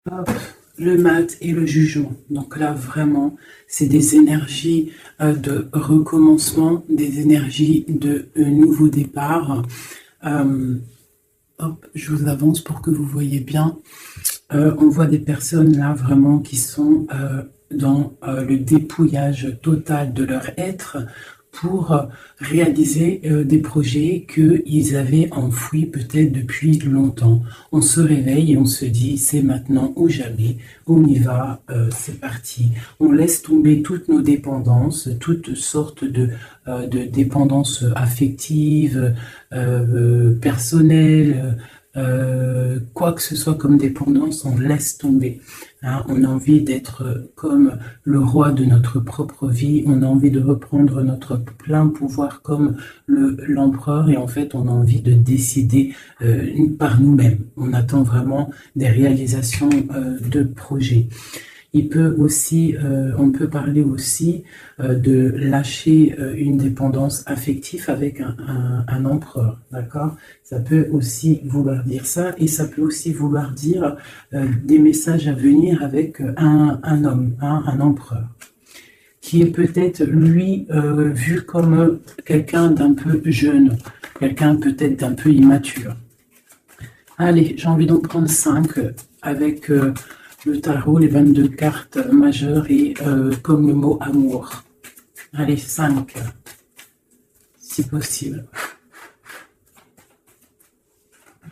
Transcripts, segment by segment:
Hop, le mat et le jugement. Donc là, vraiment, c'est des énergies de recommencement, des énergies de nouveau départ. Hop, je vous avance pour que vous voyez bien. On voit des personnes là vraiment qui sont dans le dépouillage total de leur être pour réaliser des projets qu'ils avaient enfouis peut-être depuis longtemps. On se réveille et on se dit c'est maintenant ou jamais, on y va, c'est parti. On laisse tomber toutes nos dépendances, toutes sortes de dépendances affectives, personnelles, quoi que ce soit comme dépendance, on laisse tomber. Hein, on a envie d'être comme le roi de notre propre vie, on a envie de reprendre notre plein pouvoir comme l'empereur et en fait on a envie de décider par nous-mêmes. On attend vraiment des réalisations de projets. On peut parler aussi de lâcher une dépendance affective avec un empereur, d'accord? Ça peut aussi vouloir dire ça, et ça peut aussi vouloir dire des messages à venir avec un homme, hein, un empereur, qui est peut-être, lui, vu comme quelqu'un d'un peu jeune, quelqu'un peut-être d'un peu immature. Allez, j'ai envie d'en prendre 5 avec le tarot, les 22 cartes majeures et comme le mot amour. Allez, 5, si possible.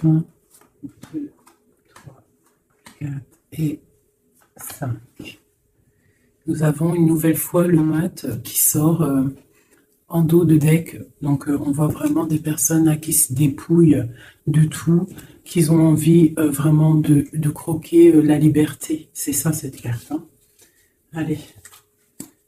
1, 2, 3, 4 et 5. Nous avons une nouvelle fois le mat qui sort en dos de deck. Donc on voit vraiment des personnes là qui se dépouillent de tout, qui ont envie vraiment de croquer la liberté. C'est ça cette carte. Hein. Allez.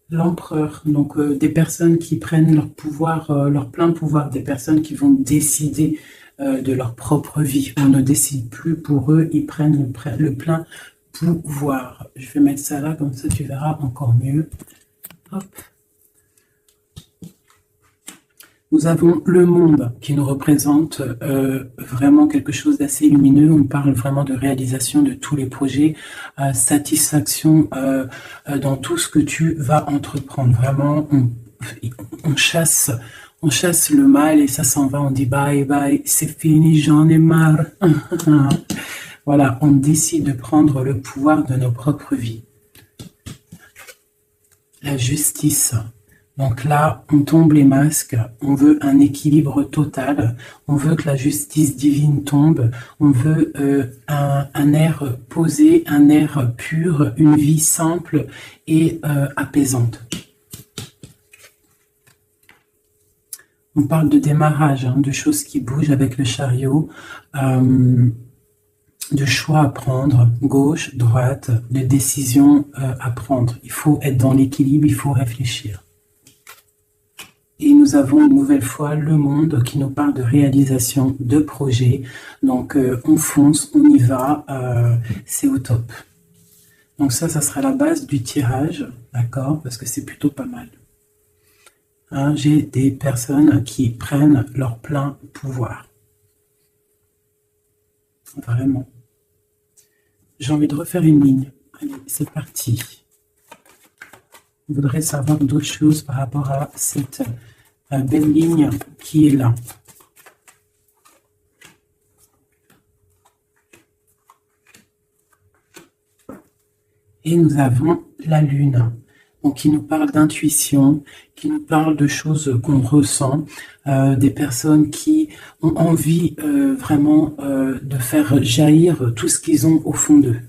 L'empereur, donc des personnes qui prennent leur pouvoir, leur plein pouvoir, des personnes qui vont décider de leur propre vie. On ne décide plus pour eux, ils prennent le plein pouvoir. Je vais mettre ça là, comme ça tu verras encore mieux. Hop. Nous avons le monde qui nous représente vraiment quelque chose d'assez lumineux. On parle vraiment de réalisation de tous les projets, satisfaction dans tout ce que tu vas entreprendre. Vraiment, on chasse le mal et ça s'en va. On dit bye bye, c'est fini, j'en ai marre. Voilà, on décide de prendre le pouvoir de nos propres vies. La justice. Donc là, on tombe les masques, on veut un équilibre total, on veut que la justice divine tombe, on veut un air posé, un air pur, une vie simple et apaisante. On parle de démarrage, hein, de choses qui bougent avec le chariot, de choix à prendre, gauche, droite, de décisions à prendre. Il faut être dans l'équilibre, il faut réfléchir. Et nous avons une nouvelle fois le monde qui nous parle de réalisation de projets. Donc on fonce, on y va, c'est au top. Donc ça sera la base du tirage, d'accord? Parce que c'est plutôt pas mal. Hein, j'ai des personnes qui prennent leur plein pouvoir. Vraiment. J'ai envie de refaire une ligne. Allez, c'est parti. Je voudrais savoir d'autres choses par rapport à cette belle ligne qui est là. Et nous avons la lune, donc qui nous parle d'intuition, qui nous parle de choses qu'on ressent, des personnes qui ont envie vraiment de faire jaillir tout ce qu'ils ont au fond d'eux.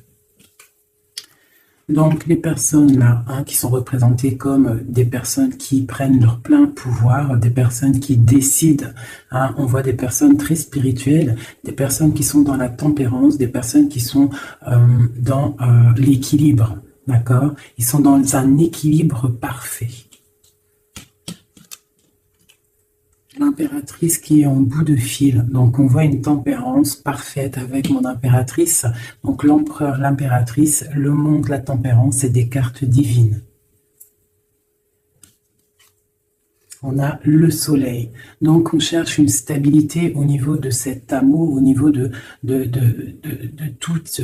Donc les personnes là, hein, qui sont représentées comme des personnes qui prennent leur plein pouvoir, des personnes qui décident, hein, on voit des personnes très spirituelles, des personnes qui sont dans la tempérance, des personnes qui sont dans l'équilibre, d'accord? Ils sont dans un équilibre parfait. L'impératrice qui est en bout de fil, donc on voit une tempérance parfaite avec mon impératrice, donc l'empereur, l'impératrice, le monde, la tempérance, c'est des cartes divines. On a le soleil. Donc, on cherche une stabilité au niveau de cet amour, au niveau toute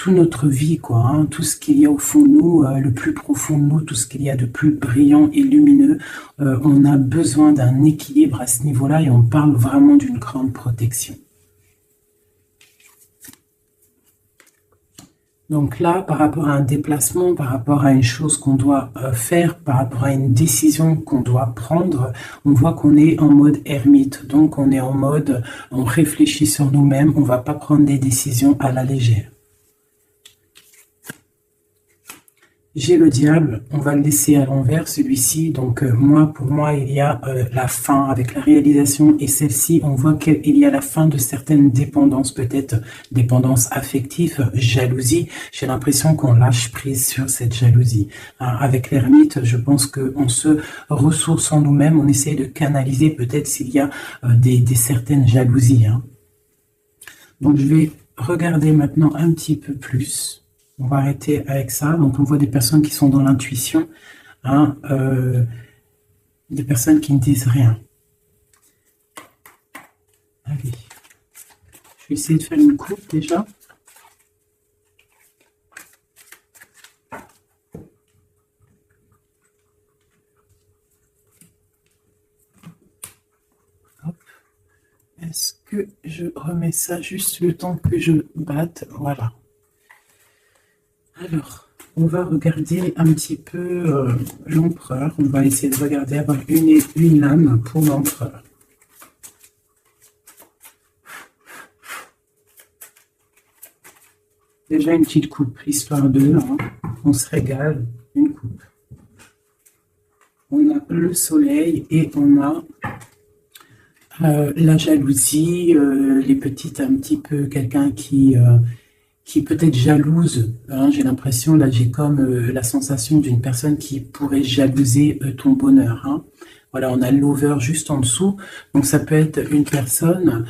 notre vie, quoi. Hein. Tout ce qu'il y a au fond de nous, le plus profond de nous, tout ce qu'il y a de plus brillant et lumineux. On a besoin d'un équilibre à ce niveau-là et on parle vraiment d'une grande protection. Donc là, par rapport à un déplacement, par rapport à une chose qu'on doit faire, par rapport à une décision qu'on doit prendre, on voit qu'on est en mode ermite. Donc on est en mode, on réfléchit sur nous-mêmes, on ne va pas prendre des décisions à la légère. J'ai le diable, on va le laisser à l'envers, celui-ci. Donc pour moi, il y a la fin avec la réalisation et celle-ci, on voit qu'il y a la fin de certaines dépendances, peut-être dépendance affective, jalousie. J'ai l'impression qu'on lâche prise sur cette jalousie. Avec l'ermite, je pense qu'on se ressource en nous-mêmes, on essaie de canaliser peut-être s'il y a des certaines jalousies. Hein. Donc je vais regarder maintenant un petit peu plus. On va arrêter avec ça. Donc, on voit des personnes qui sont dans l'intuition, hein, des personnes qui ne disent rien. Allez. Je vais essayer de faire une coupe déjà. Hop. Est-ce que je remets ça juste le temps que je batte? Voilà. Alors, on va regarder un petit peu l'empereur. On va essayer de regarder, avoir une lame pour l'empereur. Déjà une petite coupe, histoire de, hein, on se régale, une coupe. On a le soleil et on a la jalousie, les petites, un petit peu, quelqu'un qui peut être jalouse, hein, j'ai l'impression, là j'ai comme la sensation d'une personne qui pourrait jalouser ton bonheur. Hein. Voilà, on a l'over juste en dessous, donc ça peut être une personne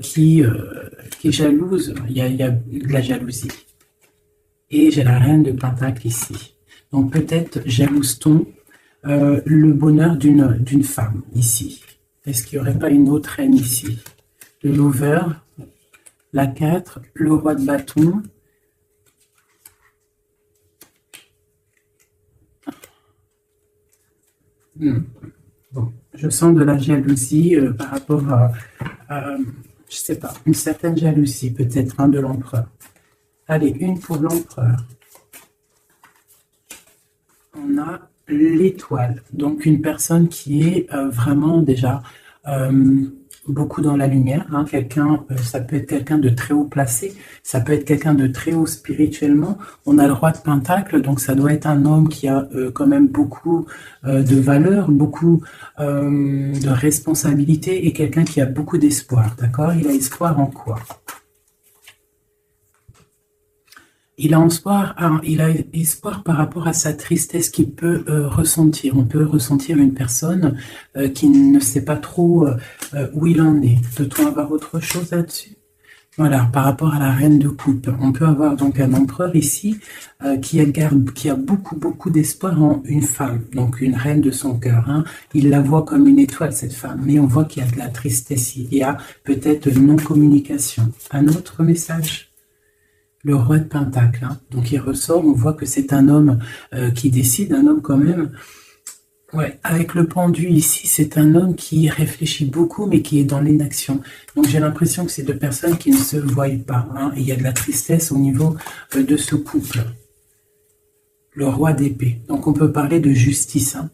qui est jalouse, il y a de la jalousie. Et j'ai la reine de pentacle ici. Donc peut-être jalouse-t-on le bonheur d'une femme ici. Est-ce qu'il n'y aurait pas une autre reine ici? De l'over, la 4, le roi de bâton. Bon, je sens de la jalousie par rapport à, je sais pas, une certaine jalousie peut-être hein, de l'empereur. Allez, une pour l'empereur. On a l'étoile, donc une personne qui est vraiment déjà beaucoup dans la lumière, hein, quelqu'un, ça peut être quelqu'un de très haut placé, ça peut être quelqu'un de très haut spirituellement. On a le roi de pentacle, donc ça doit être un homme qui a quand même beaucoup de valeur, beaucoup de responsabilité et quelqu'un qui a beaucoup d'espoir, d'accord? Il a espoir en quoi? Il a espoir par rapport à sa tristesse qu'il peut ressentir. On peut ressentir une personne qui ne sait pas trop où il en est. Peut-on avoir autre chose là-dessus? Voilà, par rapport à la reine de coupe. On peut avoir donc un empereur ici qui a beaucoup d'espoir en une femme, donc une reine de son cœur. Hein. Il la voit comme une étoile, cette femme, mais on voit qu'il y a de la tristesse, il y a peut-être non-communication. Un autre message? Le roi de pentacle, hein. Donc il ressort, on voit que c'est un homme qui décide, un homme quand même. Ouais, avec le pendu ici, c'est un homme qui réfléchit beaucoup, mais qui est dans l'inaction. Donc j'ai l'impression que c'est deux personnes qui ne se voient pas. Hein. Et il y a de la tristesse au niveau de ce couple. Le roi d'épée. Donc on peut parler de justice. Hein.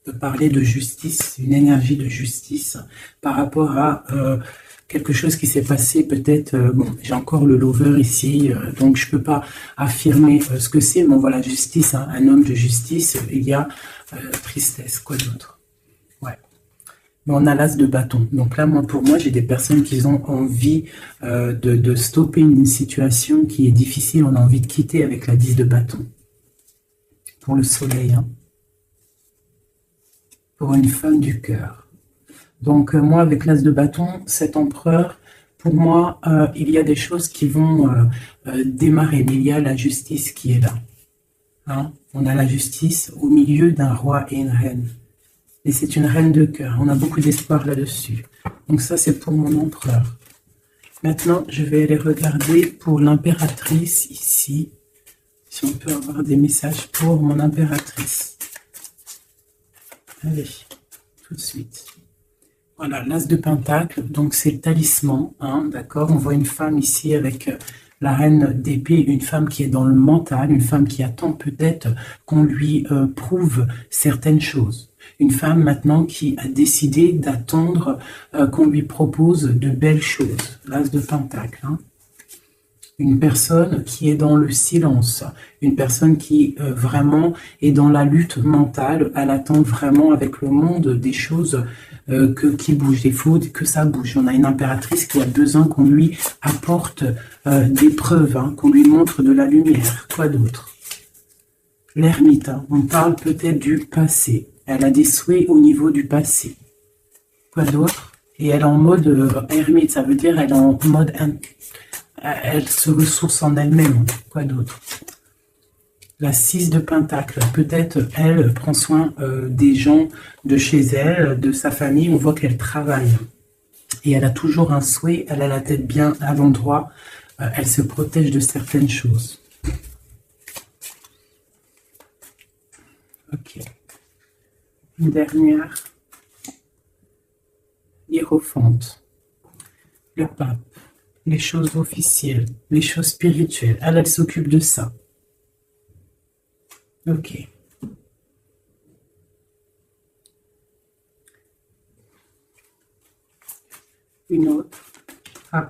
On peut parler de justice, une énergie de justice par rapport à quelque chose qui s'est passé peut-être, bon, j'ai encore le lover ici, donc je ne peux pas affirmer ce que c'est, mais voilà, justice, hein, un homme de justice, il y a tristesse, quoi d'autre? Ouais. Mais on a l'as de bâton. Donc là, pour moi, j'ai des personnes qui ont envie de stopper une situation qui est difficile, on a envie de quitter avec la 10 de bâton. Pour le soleil, hein. Pour une femme du cœur. Donc moi, avec l'as de bâton, cet empereur, pour moi, il y a des choses qui vont démarrer, mais il y a la justice qui est là. Hein? On a la justice au milieu d'un roi et une reine. Et c'est une reine de cœur. On a beaucoup d'espoir là-dessus. Donc ça, c'est pour mon empereur. Maintenant, je vais aller regarder pour l'impératrice ici. Si on peut avoir des messages pour mon impératrice. Allez, tout de suite. Voilà, l'as de pentacle, donc c'est le talisman, hein, d'accord. On voit une femme ici avec la reine d'épée, une femme qui est dans le mental, une femme qui attend peut-être qu'on lui prouve certaines choses. Une femme maintenant qui a décidé d'attendre qu'on lui propose de belles choses. L'as de pentacle, hein. Une personne qui est dans le silence, une personne qui vraiment est dans la lutte mentale, elle attend vraiment avec le monde des choses qui bougent, il faut que ça bouge. On a une impératrice qui a besoin qu'on lui apporte des preuves, hein, qu'on lui montre de la lumière. Quoi d'autre? L'ermite, hein, on parle peut-être du passé. Elle a des souhaits au niveau du passé. Quoi d'autre? Et elle est en mode ermite, ça veut dire elle est en mode... Elle se ressource en elle-même. Quoi d'autre? La 6 de pentacle. Peut-être elle prend soin des gens de chez elle, de sa famille. On voit qu'elle travaille. Et elle a toujours un souhait. Elle a la tête bien à l'endroit. Elle se protège de certaines choses. Ok. Une dernière. Hiérophante. Le pape. Les choses officielles, les choses spirituelles. Elle s'occupe de ça. Ok. Une autre. Ah.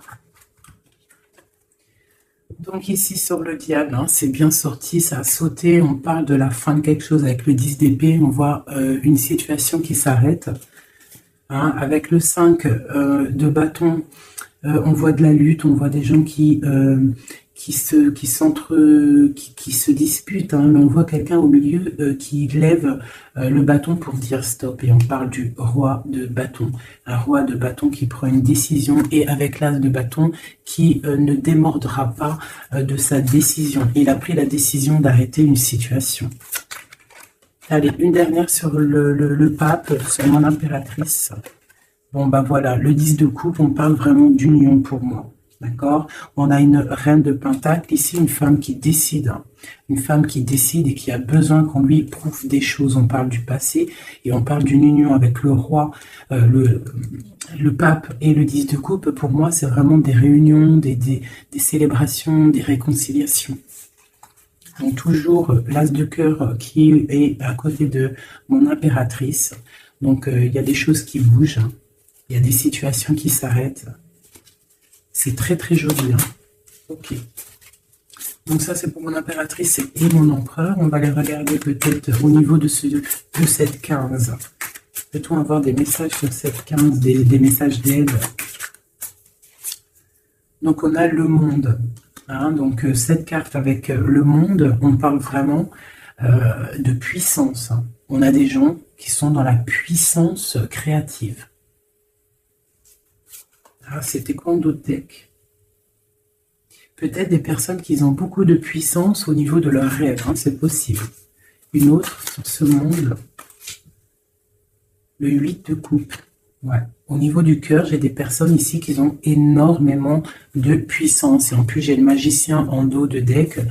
Donc ici sur le diable, hein, c'est bien sorti, ça a sauté. On parle de la fin de quelque chose avec le 10 d'épée. On voit une situation qui s'arrête. Hein, avec le 5 de bâton. On voit de la lutte, on voit des gens qui se disputent, hein, mais on voit quelqu'un au milieu qui lève le bâton pour dire stop. Et on parle du roi de bâton. Un roi de bâton qui prend une décision et avec l'as de bâton qui ne démordra pas de sa décision. Il a pris la décision d'arrêter une situation. Allez, une dernière sur le pape, sur mon impératrice. Bon, ben voilà, le 10 de coupe, on parle vraiment d'union pour moi, d'accord? On a une reine de pentacle, ici une femme qui décide, hein, une femme qui décide et qui a besoin qu'on lui prouve des choses. On parle du passé et on parle d'une union avec le roi, le pape et le 10 de coupe. Pour moi, c'est vraiment des réunions, des célébrations, des réconciliations. Donc toujours l'as de cœur qui est à côté de mon impératrice. Donc il y a des choses qui bougent. Hein. Il y a des situations qui s'arrêtent. C'est très très joli. Hein. Ok. Donc ça c'est pour mon impératrice et mon empereur. On va les regarder peut-être au niveau de cette 15. Peut-on avoir des messages sur cette 15, des messages d'aide? Donc on a le monde. Hein, donc cette carte avec le monde, on parle vraiment de puissance. Hein. On a des gens qui sont dans la puissance créative. Ah, c'était quoi d'autres decks? Peut-être des personnes qui ont beaucoup de puissance au niveau de leurs rêves, hein, c'est possible. Une autre sur ce monde, le 8 de coupe. Ouais. Au niveau du cœur, j'ai des personnes ici qui ont énormément de puissance. Et en plus, j'ai le magicien en dos de deck.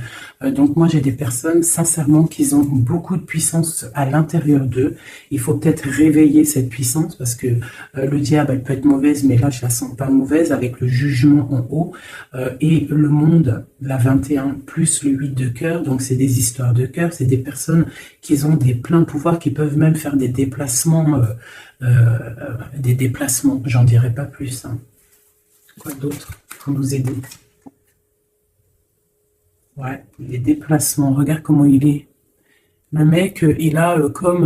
Donc moi, j'ai des personnes, sincèrement, qui ont beaucoup de puissance à l'intérieur d'eux. Il faut peut-être réveiller cette puissance parce que le diable, elle peut être mauvaise, mais là, je la sens pas mauvaise avec le jugement en haut. Et le monde, la 21 plus le 8 de cœur. Donc, c'est des histoires de cœur. C'est des personnes qui ont des pleins pouvoirs, qui peuvent même faire des déplacements... j'en dirai pas plus. Hein. Quoi d'autre pour nous aider? Ouais, les déplacements. Regarde comment il est. Le mec, il a comme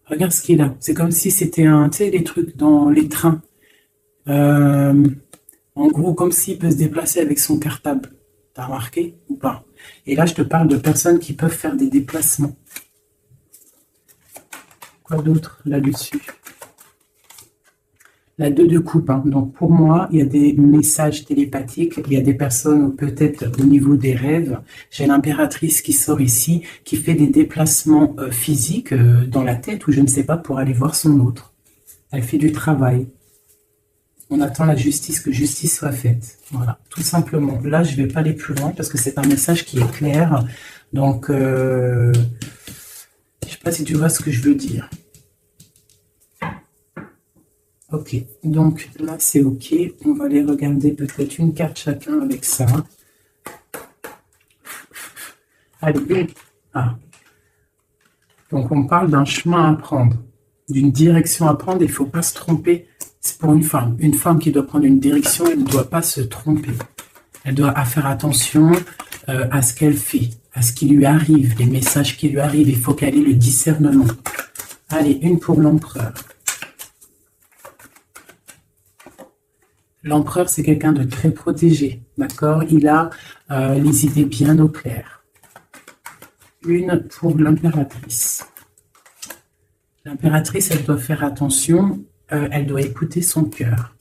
regarde ce qu'il a. C'est comme si c'était tu sais, les trucs dans les trains. En gros, comme s'il peut se déplacer avec son cartable. T'as remarqué ou pas? Et là, je te parle de personnes qui peuvent faire des déplacements. Quoi d'autre là-dessus? La 2 de coupe, hein. Donc pour moi, il y a des messages télépathiques, il y a des personnes peut-être au niveau des rêves. J'ai l'impératrice qui sort ici, qui fait des déplacements physiques dans la tête ou je ne sais pas pour aller voir son autre. Elle fait du travail. On attend la justice, que justice soit faite. Voilà, tout simplement. Là, je ne vais pas aller plus loin parce que c'est un message qui est clair. Donc, je ne sais pas si tu vois ce que je veux dire. Ok, donc là c'est ok. On va aller regarder peut-être une carte chacun avec ça. Allez, ah. Donc on parle d'un chemin à prendre, d'une direction à prendre. Il ne faut pas se tromper. C'est pour une femme. Une femme qui doit prendre une direction, elle ne doit pas se tromper. Elle doit faire attention à ce qu'elle fait, à ce qui lui arrive, les messages qui lui arrivent. Il faut qu'elle ait le discernement. Allez, une pour l'empereur. L'empereur, c'est quelqu'un de très protégé, d'accord? Il a les idées bien au clair. Une pour l'impératrice. L'impératrice, elle doit faire attention, elle doit écouter son cœur.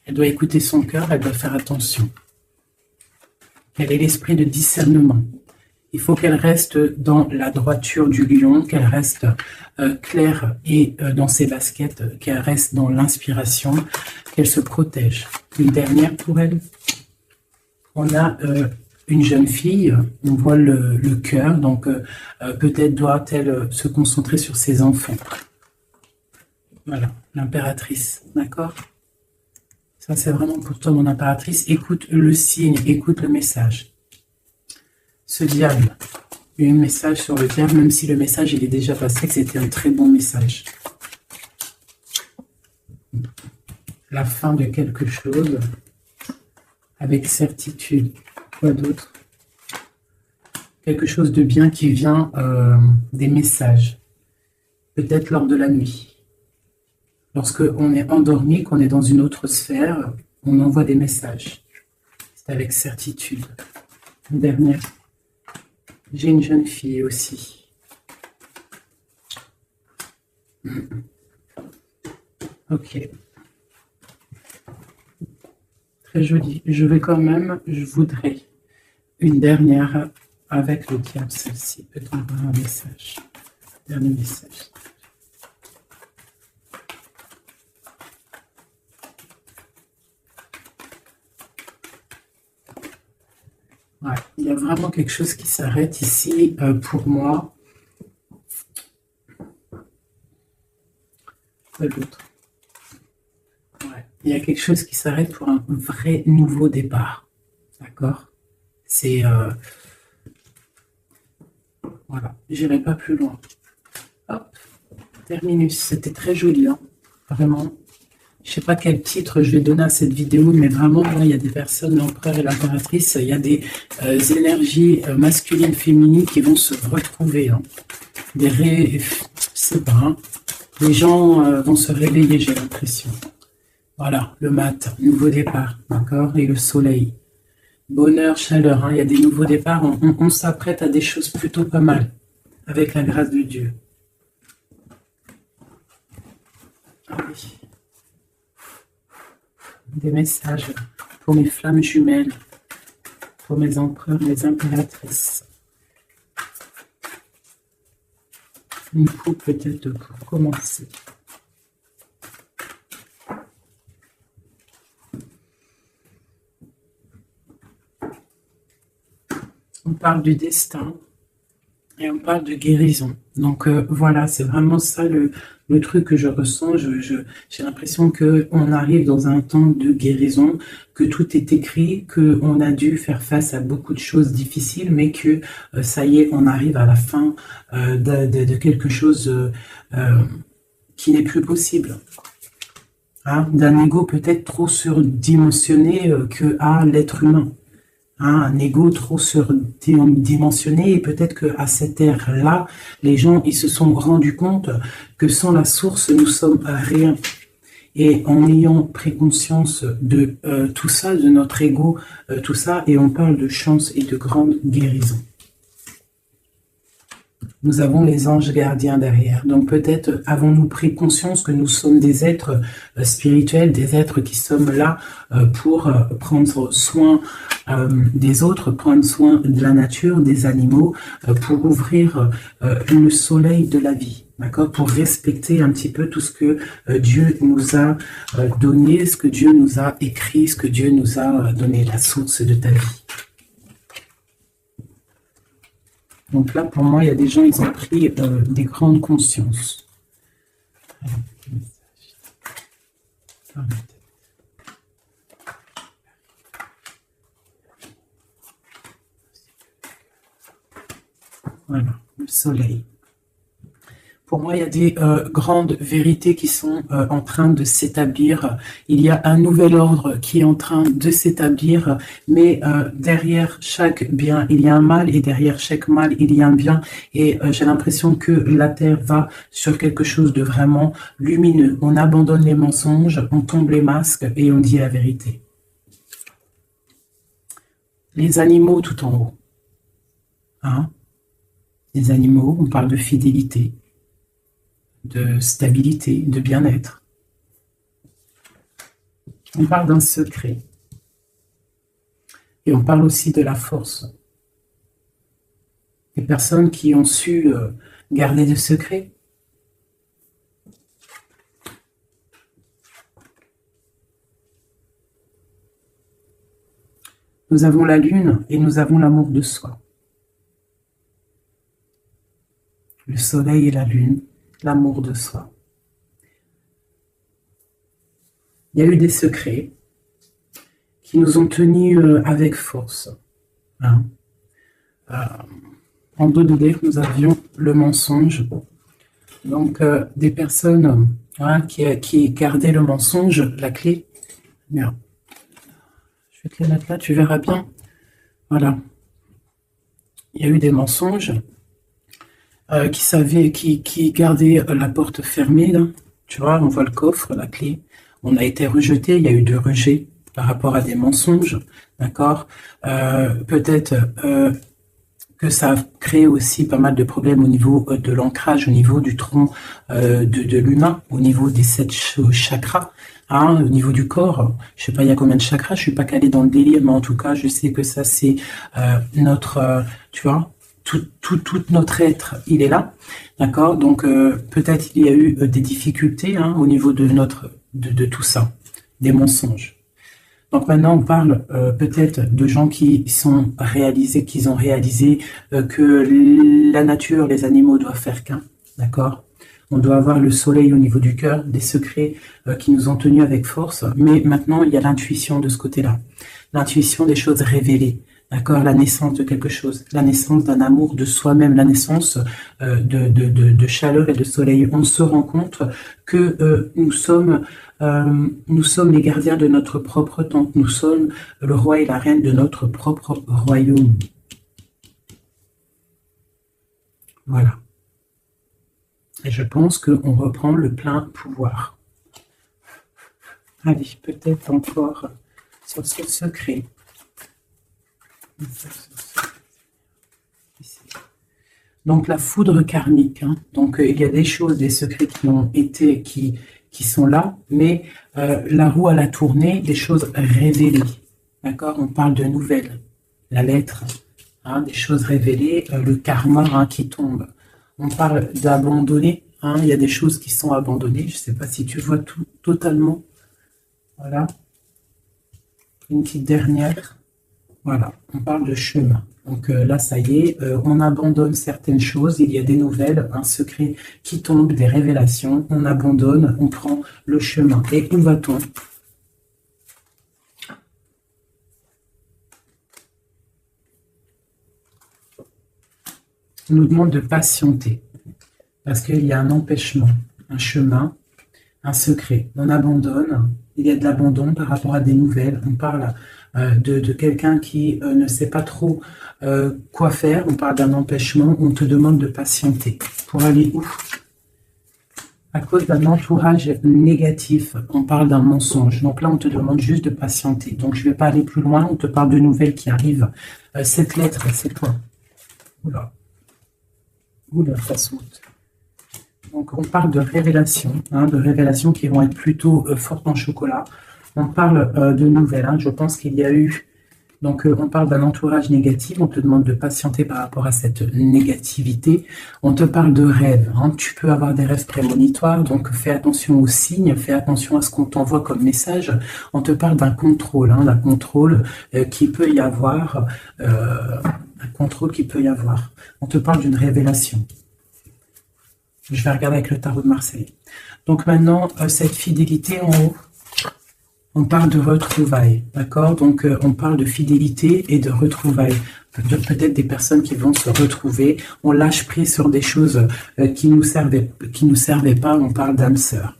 Elle doit écouter son cœur, elle doit faire attention. Elle ait l'esprit de discernement. Il faut qu'elle reste dans la droiture du lion, qu'elle reste claire et dans ses baskets, qu'elle reste dans l'inspiration, qu'elle se protège. Une dernière pour elle. On a une jeune fille, on voit le cœur, donc peut-être doit-elle se concentrer sur ses enfants. Voilà, l'impératrice, d'accord? Ça, c'est vraiment pour toi, mon impératrice. Écoute le signe, écoute le message. Ce diable, un message sur le diable, même si le message il est déjà passé, que c'était un très bon message. La fin de quelque chose, avec certitude. Quoi d'autre? Quelque chose de bien qui vient des messages. Peut-être lors de la nuit. Lorsque on est endormi, qu'on est dans une autre sphère, on envoie des messages. C'est avec certitude. Une dernière. J'ai une jeune fille aussi. Ok. Très joli. Je voudrais une dernière avec le diable, celle-ci. Peut-on avoir un message? Dernier message. Ouais, il y a vraiment quelque chose qui s'arrête ici pour moi. Quoi d'autre? Ouais, il y a quelque chose qui s'arrête pour un vrai nouveau départ. D'accord? C'est... voilà, j'irai pas plus loin. Hop, terminus. C'était très joli, hein, vraiment. Je ne sais pas quel titre je vais donner à cette vidéo, mais vraiment, là, il y a des personnes, l'empereur et l'impératrice, il y a des énergies masculines, féminines qui vont se retrouver. Hein. Je sais pas, hein. Les gens vont se réveiller, j'ai l'impression. Voilà, le mat, nouveau départ, d'accord? Et le soleil. Bonheur, chaleur, hein. Il y a des nouveaux départs, on s'apprête à des choses plutôt pas mal, avec la grâce de Dieu. Ah oui. Des messages pour mes flammes jumelles, pour mes empereurs, mes impératrices. Une coupe peut-être pour commencer. On parle du destin et on parle de guérison. Donc voilà, c'est vraiment ça le truc que je ressens. J'ai l'impression qu'on arrive dans un temps de guérison, que tout est écrit, qu'on a dû faire face à beaucoup de choses difficiles, mais que ça y est, on arrive à la fin de quelque chose qui n'est plus possible. Hein, d'un ego peut-être trop surdimensionné que à l'être humain. Hein, un ego trop surdimensionné, et peut-être qu'à cette ère-là, les gens ils se sont rendus compte que sans la source, nous sommes rien. Et en ayant pris conscience de tout ça, de notre ego, tout ça, et on parle de chance et de grande guérison. nous avons les anges gardiens derrière. Donc peut-être avons-nous pris conscience que nous sommes des êtres spirituels, des êtres qui sommes là pour prendre soin des autres, prendre soin de la nature, des animaux, pour ouvrir le soleil de la vie. D'accord, pour respecter un petit peu tout ce que Dieu nous a donné, ce que Dieu nous a écrit, ce que Dieu nous a donné, la source de ta vie. Donc là, pour moi, il y a des gens, ils ont pris des grandes consciences. Voilà, le soleil. Pour moi, il y a des grandes vérités qui sont en train de s'établir. Il y a un nouvel ordre qui est en train de s'établir, mais derrière chaque bien, il y a un mal, et derrière chaque mal, il y a un bien. Et j'ai l'impression que la Terre va sur quelque chose de vraiment lumineux. On abandonne les mensonges, on tombe les masques et on dit la vérité. Les animaux tout en haut. Hein? Les animaux, on parle de fidélité, de stabilité, de bien-être. On parle d'un secret. Et on parle aussi de la force. Des personnes qui ont su garder des secrets. Nous avons la lune et nous avons l'amour de soi. Le soleil et la lune, l'amour de soi. Il y a eu des secrets qui nous ont tenus avec force. Hein. En dos de l'air, nous avions le mensonge. Donc, des personnes qui gardaient le mensonge, la clé. Merde. Je vais te les mettre là, tu verras bien. Voilà. Il y a eu des mensonges. Qui gardait la porte fermée, là. Tu vois, on voit le coffre, la clé. On a été rejeté, il y a eu de rejet par rapport à des mensonges, d'accord. Peut-être que ça a créé aussi pas mal de problèmes au niveau de l'ancrage, au niveau du tronc de l'humain, au niveau des 7 chakras, hein, au niveau du corps. Je sais pas il y a combien de chakras, je suis pas calée dans le délire, mais en tout cas, je sais que ça c'est notre, tu vois, tout notre être, il est là, d'accord. Donc peut-être il y a eu des difficultés au niveau de tout ça, des mensonges. Donc maintenant on parle peut-être de gens qui ont réalisé que la nature, les animaux doivent faire qu'un, d'accord. On doit avoir le soleil au niveau du cœur, des secrets qui nous ont tenus avec force, mais maintenant il y a l'intuition de ce côté-là, l'intuition des choses révélées. D'accord, la naissance de quelque chose, la naissance d'un amour de soi-même, la naissance de chaleur et de soleil. On se rend compte que nous sommes les gardiens de notre propre temple. Nous sommes le roi et la reine de notre propre royaume. Voilà. Et je pense qu'on reprend le plein pouvoir. Allez, peut-être encore sur ce secret. Donc la foudre karmique, hein. Donc il y a des choses, des secrets qui ont été, qui sont là, mais la roue à la tournée, des choses révélées, d'accord. On parle de nouvelles, la lettre, hein, des choses révélées, le karma qui tombe. On parle d'abandonner, hein. Il y a des choses qui sont abandonnées. Je ne sais pas si tu vois tout totalement. Voilà. Une petite dernière. Voilà, on parle de chemin. Donc là, ça y est, on abandonne certaines choses, il y a des nouvelles, un secret qui tombe, des révélations, on abandonne, on prend le chemin. Et où va-t-on? On nous demande de patienter, parce qu'il y a un empêchement, un chemin, un secret. On abandonne, il y a de l'abandon par rapport à des nouvelles, on parle de quelqu'un qui ne sait pas trop quoi faire, on parle d'un empêchement, on te demande de patienter. Pour aller où? À cause d'un entourage négatif, on parle d'un mensonge. Donc là, on te demande juste de patienter. Donc je ne vais pas aller plus loin, on te parle de nouvelles qui arrivent. Cette lettre, c'est toi. Oula. Oula, ça saute. Donc, on parle de révélations qui vont être plutôt fortes en chocolat. On parle de nouvelles. Je pense qu'il y a eu... Donc, on parle d'un entourage négatif. On te demande de patienter par rapport à cette négativité. On te parle de rêves. Tu peux avoir des rêves prémonitoires. Donc, fais attention aux signes. Fais attention à ce qu'on t'envoie comme message. On te parle d'un contrôle. D'un contrôle qui peut y avoir. Un contrôle qui peut y avoir. On te parle d'une révélation. Je vais regarder avec le tarot de Marseille. Donc maintenant, cette fidélité en haut, on parle de retrouvailles, d'accord? Donc on parle de fidélité et de retrouvailles. Peut-être des personnes qui vont se retrouver. On lâche prise sur des choses qui nous servaient pas. On parle d'âme sœur.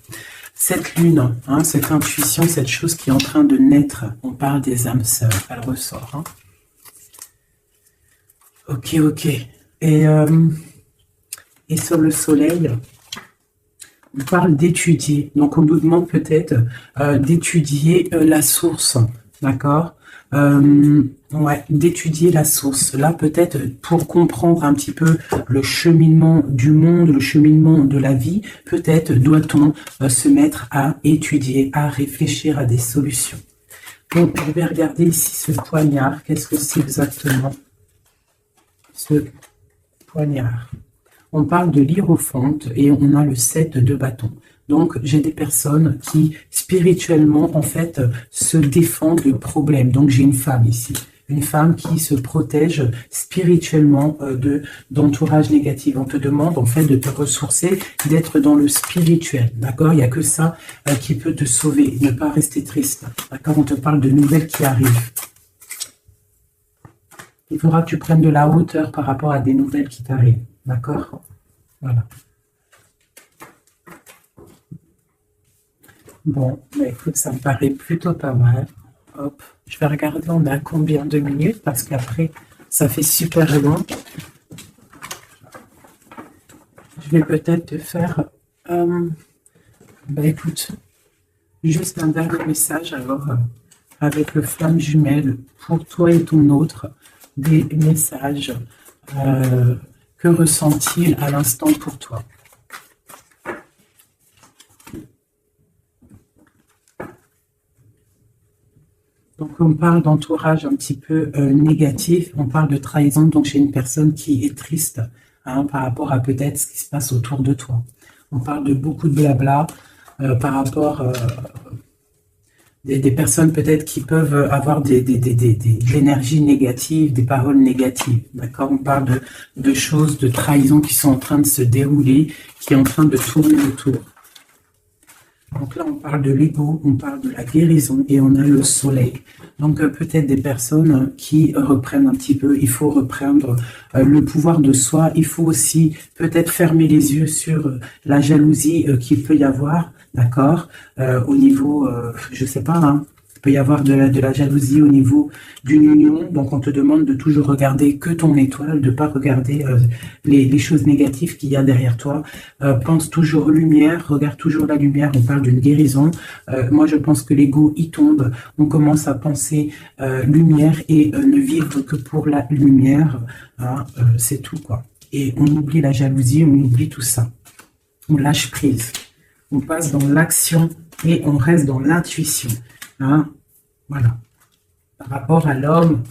Cette lune, cette intuition, cette chose qui est en train de naître, on parle des âmes sœurs. Elle ressort. Ok. Et sur le soleil, on parle d'étudier. Donc, on nous demande peut-être d'étudier la source. D'accord? Ouais, d'étudier la source. Là, peut-être pour comprendre un petit peu le cheminement du monde, le cheminement de la vie, peut-être doit-on se mettre à étudier, à réfléchir à des solutions. Donc, je vais regarder ici ce poignard. Qu'est-ce que c'est exactement? Ce poignard. On parle de l'hiérophante et on a le 7 de bâton. Donc, j'ai des personnes qui, spirituellement, en fait, se défendent de problèmes. Donc, j'ai une femme ici. Une femme qui se protège spirituellement d'entourage négatif. On te demande, en fait, de te ressourcer, d'être dans le spirituel. D'accord? Il n'y a que ça qui peut te sauver. Ne pas rester triste. D'accord? On te parle de nouvelles qui arrivent. Il faudra que tu prennes de la hauteur par rapport à des nouvelles qui t'arrivent. D'accord? Voilà. Bon, mais écoute, ça me paraît plutôt pas mal. Hop, je vais regarder, on a combien de minutes, parce qu'après, ça fait super long. Je vais peut-être te faire... écoute, juste un dernier message, alors, avec le flamme jumelle, pour toi et ton autre, des messages... que ressent-il à l'instant pour toi? Donc, on parle d'entourage un petit peu négatif, on parle de trahison, donc j'ai une personne qui est triste par rapport à peut-être ce qui se passe autour de toi. On parle de beaucoup de blabla par rapport des personnes peut-être qui peuvent avoir de l'énergie négative, des paroles négatives. D'accord? On parle de choses, de trahison qui sont en train de se dérouler, qui est en train de tourner autour. Donc là, on parle de l'ego, on parle de la guérison et on a le soleil. Donc peut-être des personnes qui reprennent un petit peu, il faut reprendre le pouvoir de soi. Il faut aussi peut-être fermer les yeux sur la jalousie qu'il peut y avoir, d'accord, au niveau, je sais pas, il peut y avoir de la jalousie au niveau d'une union. Donc on te demande de toujours regarder que ton étoile, de ne pas regarder les choses négatives qu'il y a derrière toi. Pense toujours lumière, regarde toujours la lumière. On parle d'une guérison. Moi je pense que l'ego y tombe. On commence à penser lumière et ne vivre que pour la lumière. C'est tout, quoi. Et on oublie la jalousie, on oublie tout ça. On lâche prise. On passe dans l'action et on reste dans l'intuition. Voilà. Par rapport à l'homme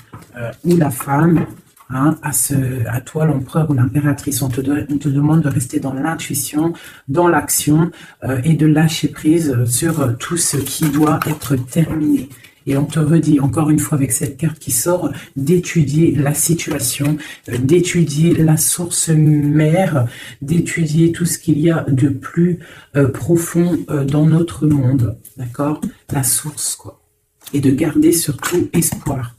ou la femme, à toi l'empereur ou l'impératrice, on te demande de rester dans l'intuition, dans l'action et de lâcher prise sur tout ce qui doit être terminé. Et on te redit encore une fois avec cette carte qui sort, d'étudier la situation, d'étudier la source mère, d'étudier tout ce qu'il y a de plus profond dans notre monde, d'accord? La source, quoi. Et de garder surtout espoir.